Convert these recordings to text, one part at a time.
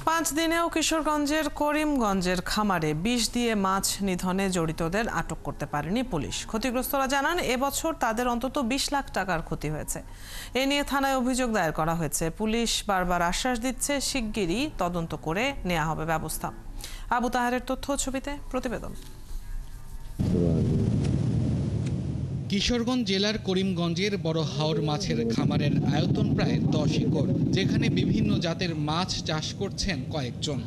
5 দিনেও কিশোরগঞ্জের করিমগঞ্জের খামারে বিষ দিয়ে মাছ নিধনে জড়িতদের আটক করতে পারেনি পুলিশ। ক্ষতিগ্রস্তরা জানান, এবছর তাদের অন্তত 20 লাখ টাকার ক্ষতি হয়েছে। এ নিয়ে থানায় অভিযোগ দায়ের করা হয়েছে। পুলিশ বারবার আশ্বাস দিচ্ছে, শিগগিরই তদন্ত করে নেওয়া হবে ব্যবস্থা। আবু তাহেরের তথ্য ছবিতে প্রতিবেদন। কিশোরগঞ্জ জেলার করিমগঞ্জের বড় হাওর মাছের খামারের আয়তন প্রায় 10 একর, যেখানে বিভিন্ন জাতের মাছ চাষ করছেন কয়েকজন।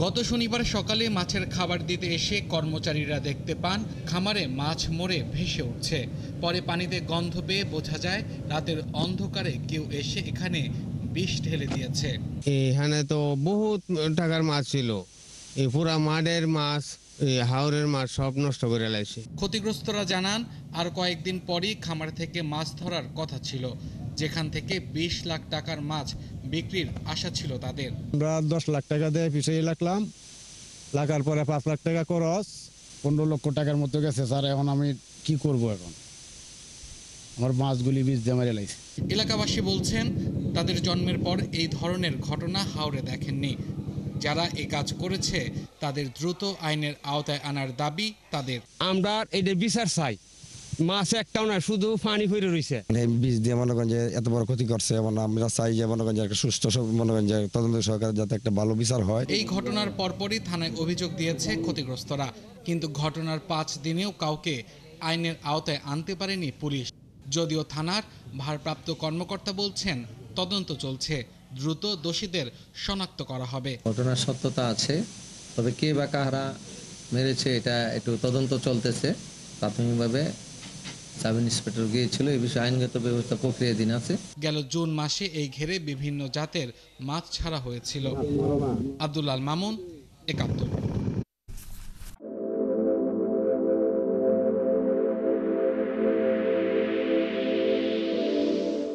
গত শনিবার সকালে মাছের খাবার দিতে এসে কর্মচারীরা দেখতে পান খামারে মাছ মরে ভেসে উঠছে। পরে পানিতে গন্ধ পেয়ে বোঝা যায় রাতের অন্ধকারে কেউ এসে এখানে বিষ ঢেলে দিয়েছে। এখানে তো বহুত টাকার মাছ ছিল, এই পুরা মাঠের মাছ, হাওরের মাছ সব নষ্ট করে লাইছে। ক্ষতিগ্রস্তরা জানান, আর কয়েকদিন পরই খামার থেকে মাছ ধরার কথা ছিল, যেখান থেকে 20 লাখ টাকার মাছ বিক্রির আশা ছিল তাদের। আমরা 10 লাখ টাকা দিয়ে পিছিয়ে লাগলাম, লাগার পরে 5 লাখ টাকা খরচ, 15 লক্ষ টাকার মতো গেছে। স্যার, এখন আমি কি করব? এখন আমার মাছগুলি বীজ দিয়ে মেরে লাইছে। এলাকাবাসী বলছেন, তাদের জন্মের পর এই ধরনের ঘটনা হাওরে দেখেননি। যারা এই কাজ করেছে তাদের দ্রুত আইনের আওতায় আনার দাবি তাদের। আমরা এদের বিচার চাই। মাছ একটাও না, শুধু পানি পড়ে রয়েছে। বীজ দিয়ে মনে করেন যে এত বড় ক্ষতি করছে, আমরা চাই যে মনে করেন যে একটা সুস্থ মনে করেন যে তদন্ত সহকারে যাতে একটা ভালো বিচার হয়। এই ঘটনার পরপরই থানায় অভিযোগ দিয়েছে ক্ষতিগ্রস্তরা, কিন্তু ঘটনার 5 দিনেও কাউকে আইনের আওতায় আনতে পারেনি পুলিশ। যদিও থানার ভারপ্রাপ্ত কর্মকর্তা বলছেন, তদন্ত চলছে, দ্রুত দোষীদের শনাক্ত করা হবে। ঘটনার সত্যতা আছে, তবে কে বা কারা মেরেছে এটা একটু তদন্ত চলতেছে। প্রাথমিকভাবে সাব ইন্সপেক্টর গিয়েছিল, এই বিষয়ে আইনগত ব্যবস্থা প্রক্রিয়াধীন আছে। গেল জুন মাসে এই ঘেরে বিভিন্ন জাতের মাছ ছাড়া হয়েছিল। আব্দুল আল মামুন, ৭১।